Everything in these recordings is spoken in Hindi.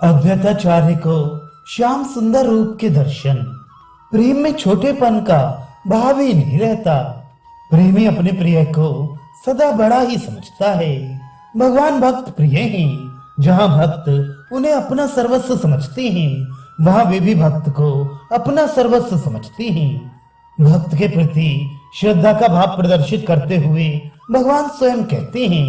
अद्वैताचार्य को श्याम सुंदर रूप के दर्शन। प्रेम में छोटेपन का भाव ही नहीं रहता। प्रेमी अपने प्रिय को सदा बड़ा ही समझता है। भगवान भक्त प्रिय हैं। जहाँ भक्त उन्हें अपना सर्वस्व समझते हैं, वहाँ वे भी भक्त को अपना सर्वस्व समझते हैं। भक्त के प्रति श्रद्धा का भाव प्रदर्शित करते हुए भगवान स्वयं कहते हैं,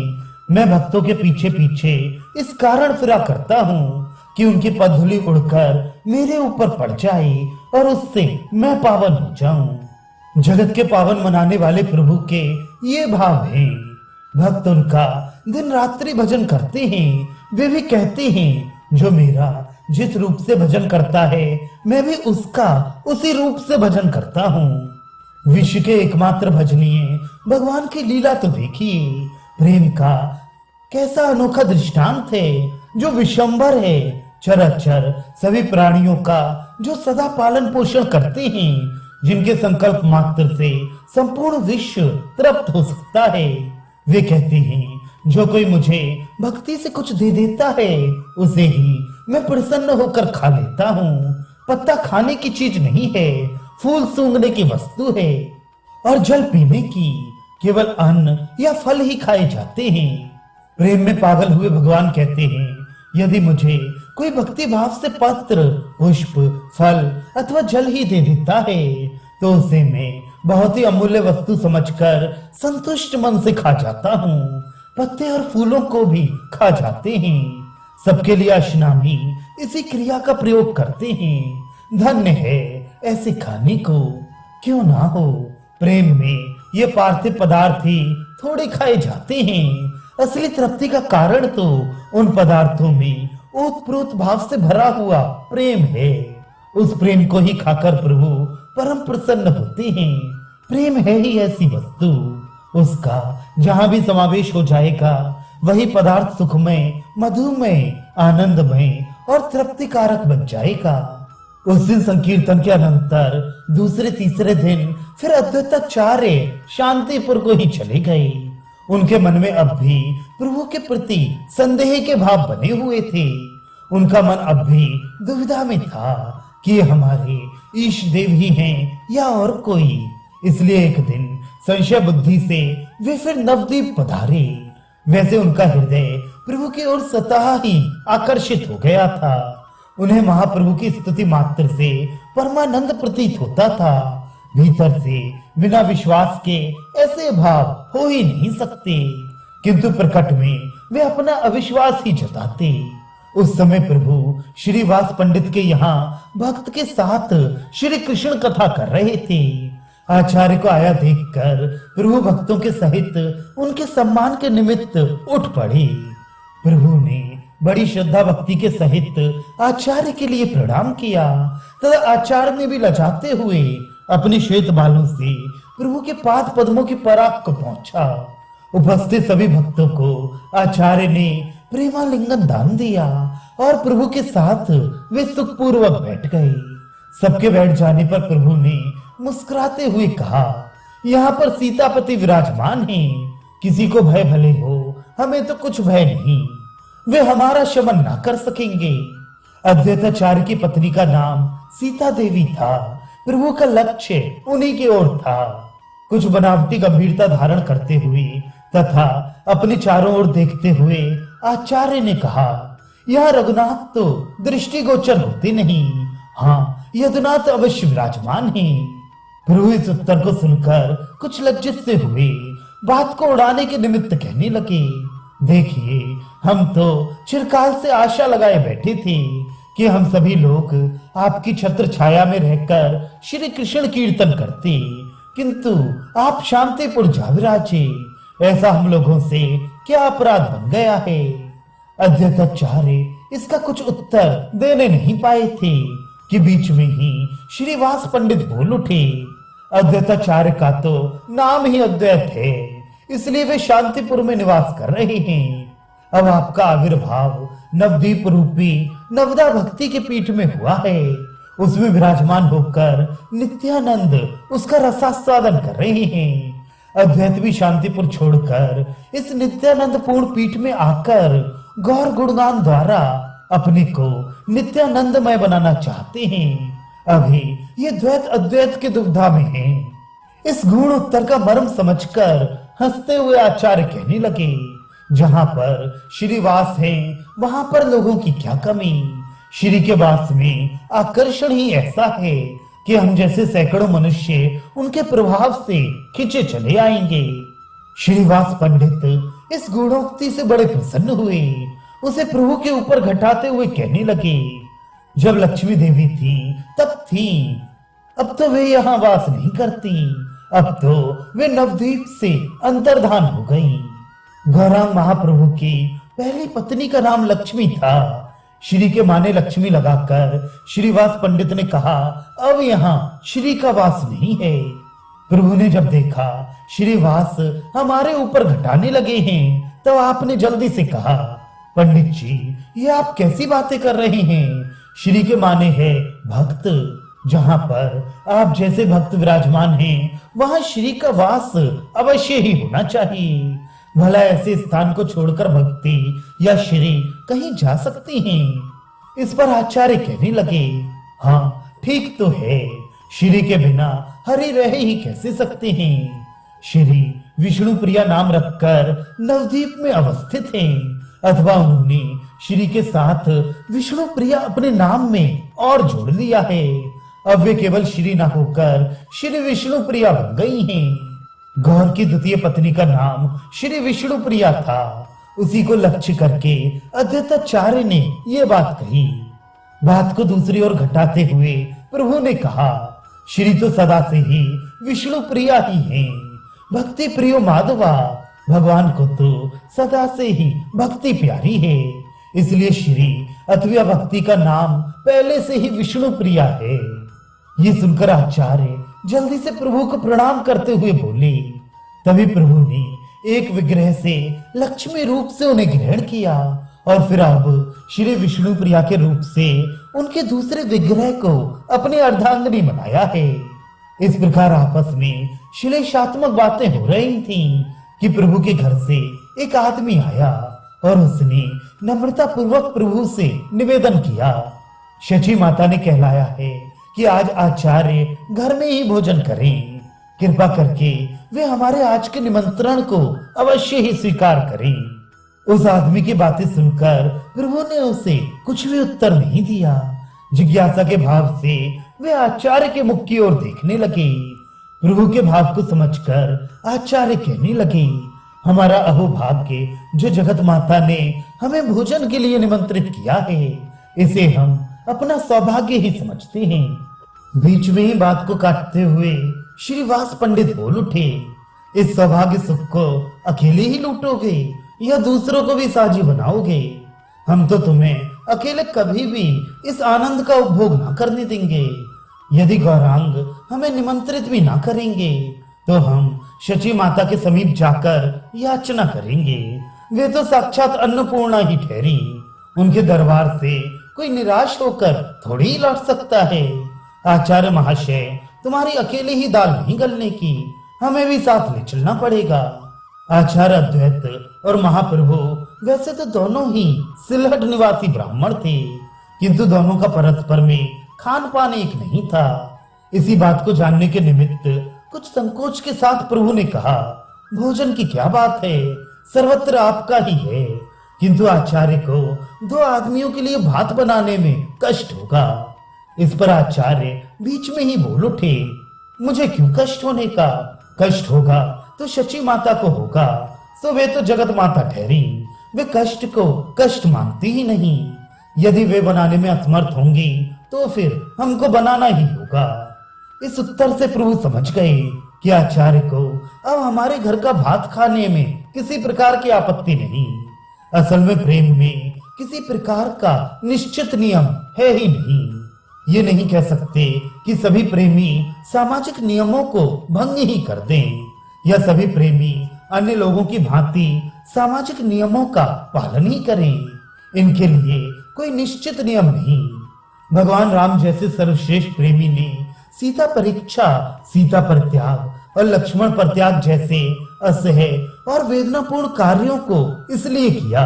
मैं भक्तों के पीछे पीछे इस कारण फिरा करता हूँ कि उनकी पदधूलि उड़कर मेरे ऊपर पड़ जाए और उससे मैं पावन हो जाऊं। जगत के पावन मनाने वाले प्रभु के ये भाव हैं। भक्त उनका दिन रात्रि भजन करते हैं। वे भी कहते हैं, जो मेरा जिस रूप से भजन करता है, मैं भी उसका उसी रूप से भजन करता हूँ। विश्व के एकमात्र भजनीय भगवान की लीला तो देखिए। प्रेम का कैसा अनोखा दृष्टांत है, जो विशंबर है। चराचर सभी प्राणियों का जो सदा पालन पोषण करते हैं, जिनके संकल्प मात्र से संपूर्ण विश्व तृप्त हो सकता है। वे कहते हैं, जो कोई मुझे भक्ति से कुछ दे देता है, उसे ही मैं प्रसन्न होकर खा लेता हूँ। पत्ता खाने की चीज नहीं है, फूल सूंघने की वस्तु है, और जल पीने की। केवल अन्न या फल ही खाए जाते हैं। प्रेम में पागल हुए भगवान कहते हैं, यदि मुझे कोई भक्ति भाव से पत्र, पुष्प, फल अथवा जल ही दे देता है, तो उसे मैं बहुत ही अमूल्य वस्तु समझकर संतुष्ट मन से खा जाता हूँ। पत्ते और फूलों को भी खा जाते हैं। सबके लिए अशनामी इसी क्रिया का प्रयोग करते हैं। धन्य है ऐसे खाने को, क्यों ना हो। प्रेम में ये पार्थिव पदार्थ ही थोड़े खाए जाते हैं। असली तृप्ति का कारण तो उन पदार्थों में ओतप्रोत भाव से भरा हुआ प्रेम है। उस प्रेम को ही खाकर प्रभु परम प्रसन्न होते हैं। प्रेम है ही ऐसी वस्तु, उसका जहां भी समावेश हो जाएगा, वही पदार्थ सुखमय, मधुमय, आनंदमय और तृप्तिकारक बन जाएगा। उस दिन संकीर्तन के अनंतर दूसरे तीसरे दिन फिर अद्वैताचार्य शांतिपुर को ही चले गए। उनके मन में अब भी प्रभु के प्रति संदेह के भाव बने हुए थे। उनका मन अब भी दुविधा में था कि हमारे ईश देव ही हैं या और कोई। इसलिए एक दिन संशय बुद्धि से वे फिर नवद्वीप पधारे। वैसे उनका हृदय प्रभु की ओर स्वतः ही आकर्षित हो गया था। उन्हें महाप्रभु की स्तुति मात्र से परमानंद प्रतीत होता था। भीतर से बिना विश्वास के ऐसे भाव हो ही नहीं सकते, किंतु प्रकट में वे अपना अविश्वास ही जताते। उस समय प्रभु श्रीवास पंडित के यहाँ भक्त के साथ श्री कृष्ण कथा कर रहे थे। आचार्य को आया देखकर प्रभु भक्तों के सहित उनके सम्मान के निमित्त उठ पड़े। प्रभु ने बड़ी श्रद्धा भक्ति के सहित आचार्य के लिए प्रणाम किया, तथा आचार्य ने भी लजाते हुए अपने श्वेत बालों से प्रभु के पाद पद्मों की पराग को पहुंचा। उपस्थित सभी भक्तों को आचार्य ने प्रेमालिंगन दान दिया और प्रभु के साथ वे सुखपूर्वक बैठ गए। सबके बैठ जाने पर प्रभु ने मुस्कुराते हुए कहा, यहाँ पर सीतापति विराजमान हैं। किसी को भय भले हो, हमें तो कुछ भय नहीं। वे हमारा शमन ना कर सकेंगे। अद्वैताचार्य की पत्नी का नाम सीता देवी था। प्रभु का लक्ष्य उन्हीं की ओर था। कुछ बनावटी गंभीरता धारण करते हुए तथा अपने चारों ओर देखते हुए आचार्य ने कहा, यह रघुनाथ तो दृष्टिगोचर होते नहीं। हाँ, यदुनाथ अवश्य विराजमान हैं। प्रभु इस उत्तर को सुनकर कुछ लज्जित से हुए। बात को उड़ाने के निमित्त कहने लगे, देखिए, हम तो चिरकाल से आशा लगाए बैठे थे कि हम सभी लोग आपकी छत्र छाया में रहकर श्री कृष्ण कीर्तन करते, किंतु आप शांतिपुर जा विराजे। ऐसा हम लोगों से क्या अपराध बन गया है। अद्वैताचार्य इसका कुछ उत्तर देने नहीं पाए थे कि बीच में ही श्रीवास पंडित बोल उठे, अद्वैताचार्य का तो नाम ही अद्वैत है, इसलिए वे शांतिपुर में निवास कर रहे हैं। अब आपका आविर्भाव नवद्वीप रूपी नवदा भक्ति के पीठ में हुआ है। उसमें विराजमान होकर नित्यानंद उसका रसास्वादन कर रहे हैं। अद्वैत भी शांतिपुर छोड़कर इस नित्यानंद पूर्ण पीठ में आकर गौर गुणगान द्वारा अपने को नित्यानंदमय बनाना चाहते हैं। अभी ये द्वैत अद्वैत के दुविधा में हैं। इस गुण उत्तर का मर्म समझकर हंसते हुए आचार्य कहने लगे, जहां पर श्री वास है वहां पर लोगों की क्या कमी। श्री के वास में आकर्षण ही ऐसा है कि हम जैसे सैकड़ों मनुष्य उनके प्रभाव से खिंचे चले आएंगे। श्रीवास पंडित इस गुणोक्ति से बड़े प्रसन्न हुए। उसे प्रभु के ऊपर घटाते हुए कहने लगे, जब लक्ष्मी देवी थी तब थी, अब तो वे यहाँ वास नहीं करती, अब तो वे नवद्वीप से अंतर्धान हो गई। गौरांग महाप्रभु की पहली पत्नी का नाम लक्ष्मी था। श्री के माने लक्ष्मी लगाकर श्रीवास पंडित ने कहा, अब यहाँ श्री का वास नहीं है। प्रभु ने जब देखा श्रीवास हमारे ऊपर घटाने लगे हैं, तो आपने जल्दी से कहा, पंडित जी ये आप कैसी बातें कर रहे हैं। श्री के माने है भक्त, जहां पर आप जैसे भक्त विराजमान हैं वहां श्री का वास अवश्य ही होना चाहिए। भला ऐसे स्थान को छोड़कर भक्ति या श्री कहीं जा सकती हैं। इस पर आचार्य कहने लगे, हाँ ठीक तो है, श्री के बिना हरि रह ही कैसे सकते हैं। श्री विष्णु प्रिया नाम रखकर नवद्वीप में अवस्थित हैं, अथवा उन्होंने श्री के साथ विष्णु प्रिया अपने नाम में और जोड़ लिया है। अब वे केवल श्री न होकर श्री विष्णु प्रिया बन गई हैं। गौर की द्वितीय पत्नी का नाम श्री विष्णु प्रिया था। उसी को लक्ष्य करके अद्वैताचार्य ने ये बात कही। बात को दूसरी ओर घटाते हुए प्रभु ने कहा, श्री तो सदा से ही विष्णु प्रिया ही हैं। भक्ति प्रियो माधवा, भगवान को तो सदा से ही भक्ति प्यारी है, इसलिए श्री अथवा भक्ति का नाम पहले से ही विष्णु प्रिया है। ये सुनकर आचार्य जल्दी से प्रभु को प्रणाम करते हुए बोले। तभी प्रभु ने एक विग्रह से लक्ष्मी रूप से उन्हें ग्रहण किया और फिर अब श्री विष्णु प्रिया के रूप से उनके दूसरे विग्रह को अपनी अर्धांगिनी बनाया है। इस प्रकार आपस में श्लेषात्मक बातें हो रही थीं कि प्रभु के घर से एक आदमी आया और उसने नम्रता पूर्वक प्रभु से निवेदन किया। शची माता ने कहलाया है कि आज आचार्य घर में ही भोजन करें, कृपा करके वे हमारे आज के निमंत्रण को अवश्य ही स्वीकार करें। उस आदमी की बातें सुनकर प्रभु ने उसे कुछ भी उत्तर नहीं दिया। जिज्ञासा के भाव से वे आचार्य के मुख की ओर देखने लगे। प्रभु के भाव को समझकर आचार्य कहने लगे, हमारा अहोभाग्य जो जगत माता ने हमें भोजन के लिए निमंत्रित किया है, इसे हम अपना सौभाग्य ही समझते हैं। बीच में ही बात को काटते हुए श्रीवास पंडित बोल उठे, इस सौभाग्य सुख को अकेले ही लूटोगे या दूसरों को भी साझी बनाओगे? हम तो तुम्हें अकेले कभी भी इस आनंद का उपभोग न करने देंगे। यदि गौरांग हमें निमंत्रित भी ना करेंगे तो हम शची माता के समीप जाकर याचना करेंगे। वे तो साक्षात अन्नपूर्णा ही ठहरी, उनके दरबार से कोई निराश होकर थोड़ी ही लौट सकता है। आचार्य महाशय, तुम्हारी अकेले ही दाल नहीं गलने की, हमें भी साथ ले चलना पड़ेगा। आचार्य अद्वैत और महाप्रभु वैसे तो दोनों ही सिलहट निवासी ब्राह्मण थे, किंतु दोनों का परस्पर में खान पान एक नहीं था। इसी बात को जानने के निमित्त कुछ संकोच के साथ प्रभु ने कहा, भोजन की क्या बात है, सर्वत्र आपका ही है, किंतु आचार्य को 2 आदमियों के लिए भात बनाने में कष्ट होगा। इस पर आचार्य बीच में ही बोल उठे, मुझे क्यों कष्ट होने का? कष्ट होगा तो शची माता को होगा, सो वे तो जगत माता ठहरी, वे कष्ट को कष्ट मानती ही नहीं। यदि वे बनाने में असमर्थ होंगी तो फिर हमको बनाना ही होगा। इस उत्तर से प्रभु समझ गए कि आचार्य को अब हमारे घर का भात खाने में किसी प्रकार की आपत्ति नहीं। असल में प्रेम में किसी प्रकार का निश्चित नियम है ही नहीं। ये नहीं कह सकते कि सभी प्रेमी सामाजिक नियमों को भंग ही कर दें या सभी प्रेमी अन्य लोगों की भांति सामाजिक नियमों का पालन ही करें। इनके लिए कोई निश्चित नियम नहीं। भगवान राम जैसे सर्वश्रेष्ठ प्रेमी ने सीता परीक्षा, सीता परित्याग और लक्ष्मण परित्याग जैसे असह्य और वेदनापूर्ण कार्यों को इसलिए किया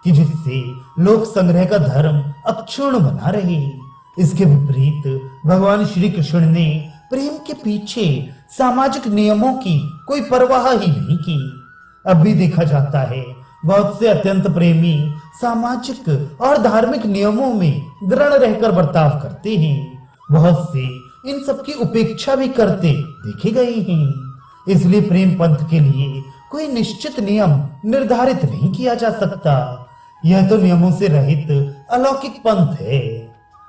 कि जिससे लोक संग्रह का धर्म अक्षुण्ण बना रहे। इसके विपरीत भगवान श्री कृष्ण ने प्रेम के पीछे सामाजिक नियमों की कोई परवाह ही नहीं की। अब भी देखा जाता है बहुत से अत्यंत प्रेमी सामाजिक और धार्मिक नियमों में दृढ़ रहकर बर्ताव करते हैं। बहुत से इन सब की उपेक्षा भी करते देखे गए हैं। इसलिए प्रेम पंथ के लिए कोई निश्चित नियम निर्धारित नहीं किया जा सकता। यह तो नियमों से रहित अलौकिक पंथ है।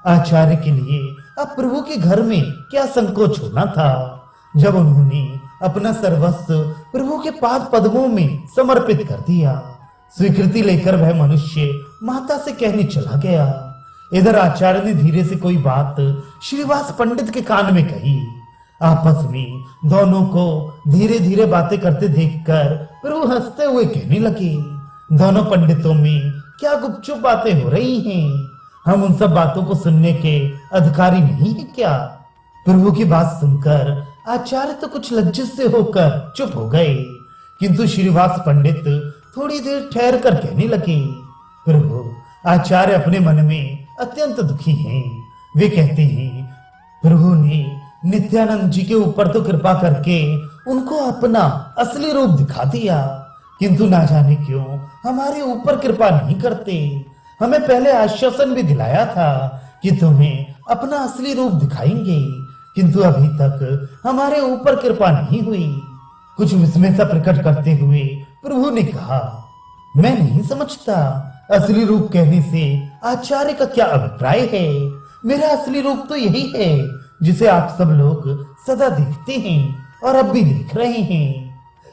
आचार्य के लिए अब प्रभु के घर में क्या संकोच होना था जब उन्होंने अपना सर्वस्व प्रभु के पाद पद्मों में समर्पित कर दिया। स्वीकृति लेकर वह मनुष्य माता से कहने चला गया। इधर आचार्य ने धीरे से कोई बात श्रीवास पंडित के कान में कही। आपस में दोनों को धीरे धीरे बातें करते देखकर प्रभु हंसते हुए कहने लगे, दोनों पंडितों में क्या गुपचुप बातें हो रही हैं? हम उन सब बातों को सुनने के अधिकारी नहीं है क्या? प्रभु की बात सुनकर आचार्य तो कुछ लज्जित से होकर चुप हो गए, किंतु श्रीवास पंडित थोड़ी देर ठहर कर कहने लगे, प्रभु आचार्य अपने मन में अत्यंत दुखी हैं। वे कहते हैं प्रभु ने नित्यानंद जी के ऊपर तो कृपा करके उनको अपना असली रूप दिखा दिया, किंतु ना जाने क्यों हमारे ऊपर कृपा नहीं करते। हमें पहले आश्वासन भी दिलाया था कि तुम्हें अपना असली रूप दिखाएंगे, किंतु अभी तक हमारे ऊपर कृपा नहीं हुई। कुछ विस्मय सा प्रकट करते हुए प्रभु ने कहा, मैं नहीं समझता असली रूप कहने से आचार्य का क्या अभिप्राय है। मेरा असली रूप तो यही है जिसे आप सब लोग सदा देखते हैं और अब भी देख रहे हैं।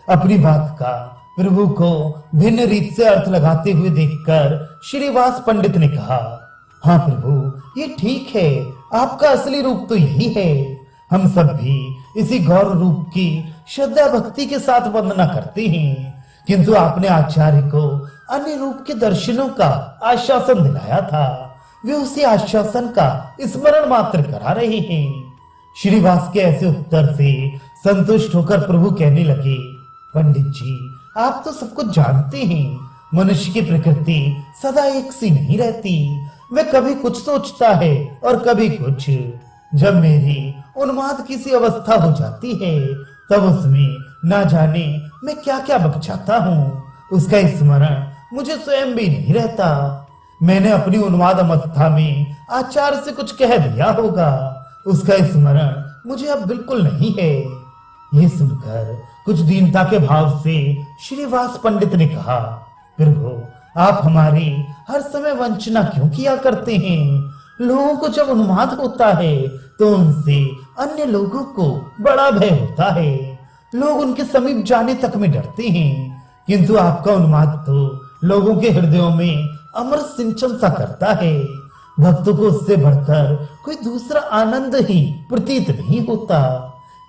अपनी बात का प्रभु को भिन्न रीत से अर्थ लगाते हुए देखकर श्रीवास पंडित ने कहा, हाँ प्रभु ये ठीक है, आपका असली रूप तो यही है। हम सब भी इसी गौर रूप की श्रद्धा भक्ति के साथ वंदना करते हैं, किंतु आपने आचार्य को अन्य रूप के दर्शनों का आश्वासन दिलाया था। वे उसी आश्वासन का स्मरण मात्र करा रहे हैं। श्रीवास के ऐसे उत्तर से संतुष्ट होकर प्रभु कहने लगे, पंडित जी आप तो सब कुछ जानते हैं। मनुष्य की प्रकृति सदा एक सी नहीं रहती। वह कभी कुछ सोचता है और कभी कुछ। जब मेरी उन्माद की सी अवस्था हो जाती है तब उसमें ना जाने मैं क्या क्या बकचाता हूँ। उसका स्मरण मुझे स्वयं भी नहीं रहता। मैंने अपनी उन्माद अवस्था में आचार्य से कुछ कह दिया होगा, उसका स्मरण मुझे अब बिल्कुल नहीं है। ये सुनकर कुछ दीनता के भाव से श्रीवास पंडित ने कहा, प्रभु आप हमारी हर समय वंचना क्यों किया करते हैं? लोगों को जब उन्माद होता है तो उनसे अन्य लोगों को बड़ा भय होता है। लोग उनके समीप जाने तक में डरते हैं, किंतु आपका उन्माद तो लोगों के हृदयों में अमर सिंचन सा करता है। भक्तों को उससे बढ़कर कोई दूसरा आनंद ही प्रतीत नहीं होता।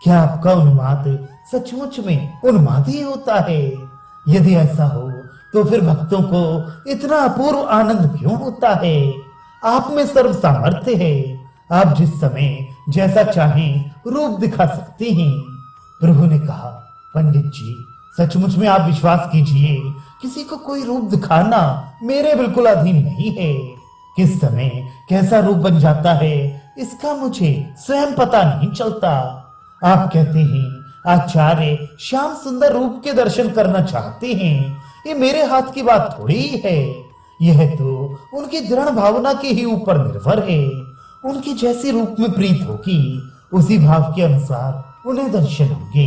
क्या आपका उन्माद सचमुच में उन्माद ही होता है? यदि ऐसा हो तो फिर भक्तों को इतना अपूर्व आनंद क्यों होता है? आप में सर्व सामर्थ्य है। आप जिस समय जैसा चाहें रूप दिखा सकते हैं। प्रभु ने कहा, पंडित जी सचमुच में आप विश्वास कीजिए, किसी को कोई रूप दिखाना मेरे बिल्कुल अधीन नहीं है। किस समय कैसा रूप बन जाता है इसका मुझे स्वयं पता नहीं चलता। आप कहते हैं आचार्य श्याम सुंदर रूप के दर्शन करना चाहते हैं, ये मेरे हाथ की बात थोड़ी ही है। यह तो उनकी दृढ़ भावना के ही ऊपर निर्भर है। उनकी जैसी रूप में प्रीत होगी उसी भाव के अनुसार उन्हें दर्शन होंगे।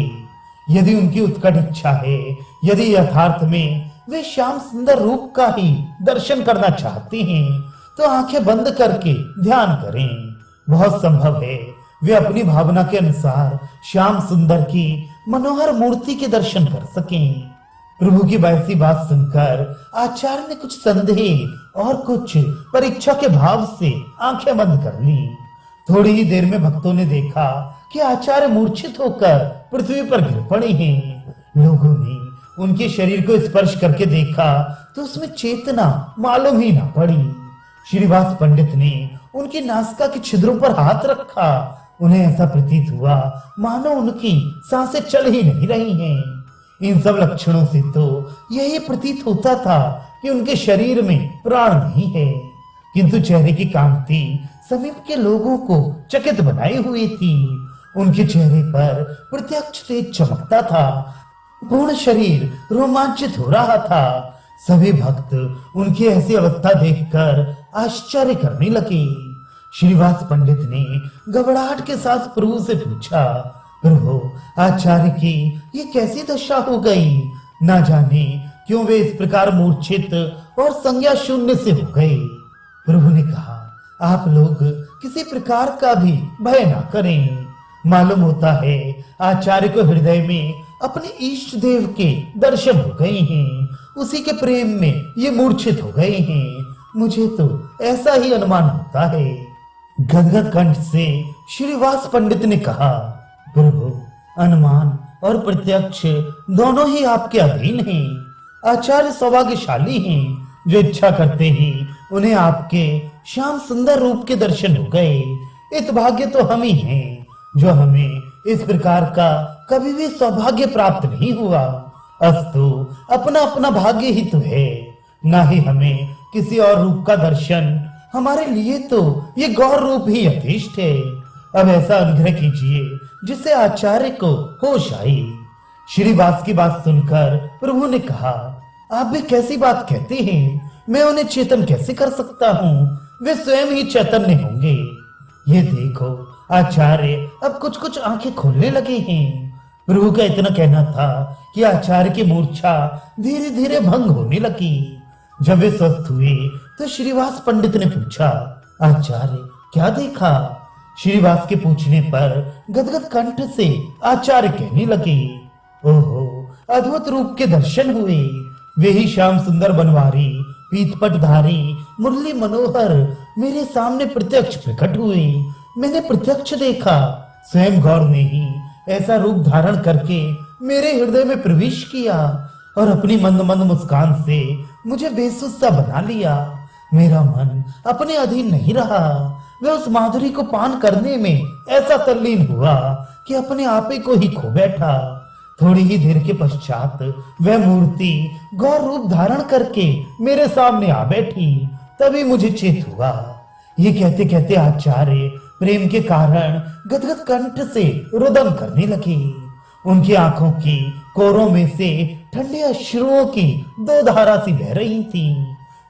यदि उनकी उत्कट इच्छा है, यदि यथार्थ में वे श्याम सुंदर रूप का ही दर्शन करना चाहते हैं तो आंखें बंद करके ध्यान करें। बहुत संभव है वे अपनी भावना के अनुसार श्याम सुंदर की मनोहर मूर्ति के दर्शन कर सकें। प्रभु की वैसी बात सुनकर आचार्य ने कुछ संदेह और कुछ परीक्षा के भाव से आंखें बंद कर ली। थोड़ी ही देर में भक्तों ने देखा कि आचार्य मूर्छित होकर पृथ्वी पर गिर पड़े हैं। लोगों ने उनके शरीर को स्पर्श करके देखा तो उसमें चेतना मालूम ही ना पड़ी। श्रीवास पंडित ने उनकी नासिका के छिद्रों पर हाथ रखा। उन्हें ऐसा प्रतीत हुआ मानो उनकी सांसें चल ही नहीं रही हैं। इन सब लक्षणों से तो यही प्रतीत होता था कि उनके शरीर में प्राण नहीं है, किंतु चेहरे की कांति समीप के लोगों को चकित बनाई हुई थी। उनके चेहरे पर प्रत्यक्ष तेज चमकता था, पूर्ण शरीर रोमांचित हो रहा था। सभी भक्त उनकी ऐसी अवस्था देखकर आश्चर्य करने लगे। श्रीवास पंडित ने घबराहट के साथ प्रभु से पूछा, प्रभु, आचार्य की ये कैसी दशा हो गई? ना जाने क्यों वे इस प्रकार मूर्छित और संज्ञा शून्य से हो गए। प्रभु ने कहा, आप लोग किसी प्रकार का भी भय ना करें। मालूम होता है आचार्य को हृदय में अपने इष्ट देव के दर्शन हो गए हैं, उसी के प्रेम में ये मूर्छित हो गए हैं। मुझे तो ऐसा ही अनुमान होता है। गदगद कंठ से श्रीवास पंडित ने कहा, प्रभु, अनुमान और प्रत्यक्ष दोनों ही आपके अधीन हैं। आचार्य सौभाग्यशाली हैं, जो इच्छा करते ही उन्हें आपके श्याम सुंदर रूप के दर्शन हो गए। इत भाग्य तो हम ही हैं, जो हमें इस प्रकार का कभी भी सौभाग्य प्राप्त नहीं हुआ। अस्तु, अपना अपना भाग्य ही तो है, ना ही हमें किसी और रूप का दर्शन। हमारे लिए तो ये गौर रूप ही यथेष्ट है। अब ऐसा अनुग्रह कीजिए जिससे आचार्य को होश आई। श्रीवास की बात सुनकर प्रभु ने कहा, आप भी कैसी बात कहते हैं? मैं उन्हें चेतन कैसे कर सकता हूँ? वे स्वयं ही चैतन्य होंगे। ये देखो, आचार्य अब कुछ कुछ आंखें खोलने लगे हैं। प्रभु का इतना कहना था कि आचार्य की मूर्छा धीरे धीरे भंग होने लगी। जब वे स्वस्थ हुए तो श्रीवास पंडित ने पूछा, आचार्य, क्या देखा? श्रीवास के पूछने पर गदगद कंठ से आचार्य कहने लगे, ओहो, अद्भुत रूप के दर्शन हुए। वे ही श्याम सुंदर बनवारी, पीतपटधारी, मुरली मनोहर मेरे सामने प्रत्यक्ष प्रकट हुए। मैंने प्रत्यक्ष देखा, स्वयं गौर ने ही ऐसा रूप धारण करके मेरे हृदय में प्रवेश किया और अपनी मंद मंद मुस्कान से मुझे बेसुध बना लिया। मेरा मन अपने अधीन नहीं रहा। वे उस माधुरी को पान करने में ऐसा तल्लीन हुआ कि अपने आपे को ही खो बैठा। थोड़ी ही देर के पश्चात वह मूर्ति गौर रूप धारण करके मेरे सामने आ बैठी। तभी मुझे चेत हुआ। ये कहते कहते आचार्य प्रेम के कारण गदगद कंठ से रुदन करने लगे। उनकी आंखों की कोरों में से ठंडे अश्रुओं की दो धारा सी बह रही थी।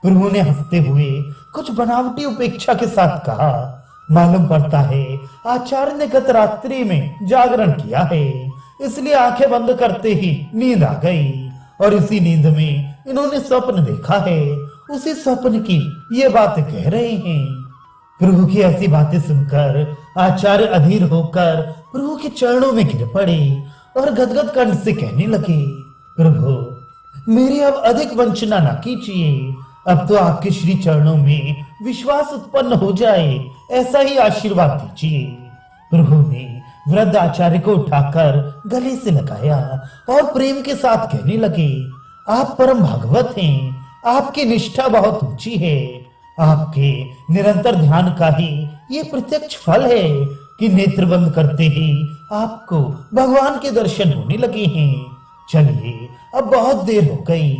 प्रभु ने हंसते हुए कुछ बनावटी उपेक्षा के साथ कहा, मालूम पड़ता है आचार्य ने गत रात्रि में जागरण किया है, इसलिए आंखें बंद करते ही नींद आ गई और इसी नींद में इन्होंने स्वप्न देखा है। उसी स्वप्न की ये बातें कह रहे हैं। प्रभु की ऐसी बातें सुनकर आचार्य अधीर होकर प्रभु के चरणों में गिर पड़े और गदगद कंठ से कहने लगे, प्रभु, मेरी अब अधिक वंचना न कीजिए। अब तो आपके श्री चरणों में विश्वास उत्पन्न हो जाए, ऐसा ही आशीर्वाद दीजिए। प्रभु ने वृद्ध आचार्य को उठाकर गले से लगाया और प्रेम के साथ कहने लगे, आप परम भागवत हैं, आपकी निष्ठा बहुत ऊंची है। आपके निरंतर ध्यान का ही ये प्रत्यक्ष फल है कि नेत्र बंद करते ही आपको भगवान के दर्शन होने लगे हैं। चलिए, अब बहुत देर हो गई।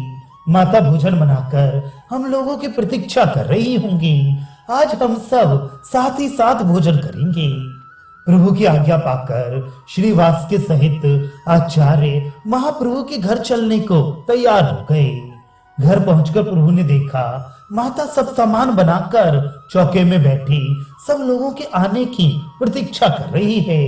माता भोजन बनाकर हम लोगों की प्रतीक्षा कर रही होंगी। आज हम सब साथ ही साथ भोजन करेंगे। प्रभु की आज्ञा पाकर श्रीवास के सहित आचार्य महाप्रभु के घर चलने को तैयार हो गए। घर पहुंचकर प्रभु ने देखा माता सब सामान बनाकर चौके में बैठी सब लोगों के आने की प्रतीक्षा कर रही है।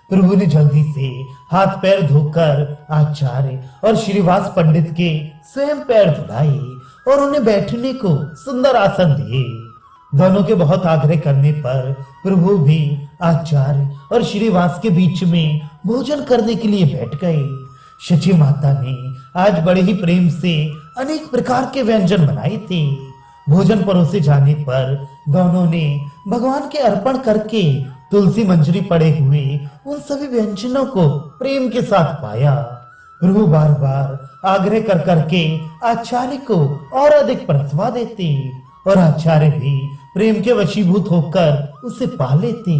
प्रभु ने जल्दी से हाथ पैर धोकर आचार्य और श्रीवास पंडित के स्वयं पैर धुलाए और उन्हें बैठने को सुंदर आसन दिए। दोनों के बहुत आग्रह करने पर प्रभु भी आचार्य और श्रीवास के बीच में भोजन करने के लिए बैठ गए। शची माता ने आज बड़े ही प्रेम से अनेक प्रकार के व्यंजन बनाए थे। भोजन परोसे जाने पर दोनों ने भगवान के अर्पण करके तुलसी मंजरी पड़े हुए उन सभी व्यंजनों को प्रेम के साथ पाया। प्रभु बार बार आग्रह कर करके आचार्य को और अधिक परसवा देते और आचार्य भी प्रेम के वशीभूत होकर उसे पा लेते।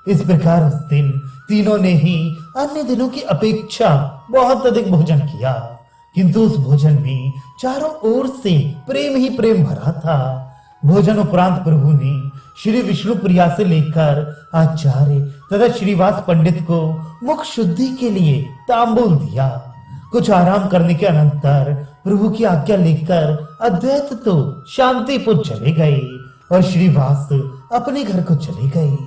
इस प्रकार उस दिन तीनों ने ही अन्य दिनों की अपेक्षा बहुत अधिक भोजन किया। किंतु उस भोजन में चारों ओर से प्रेम ही प्रेम भरा था। भोजन उपरांत प्रभु ने श्री विष्णु प्रिया से लेकर आचार्य तथा श्रीवास पंडित को मुख शुद्धि के लिए तांबूल दिया। कुछ आराम करने के अनंतर प्रभु की आज्ञा लेकर अद्वैत तो शांतिपुर चले गए और श्रीवास अपने घर को चले गए।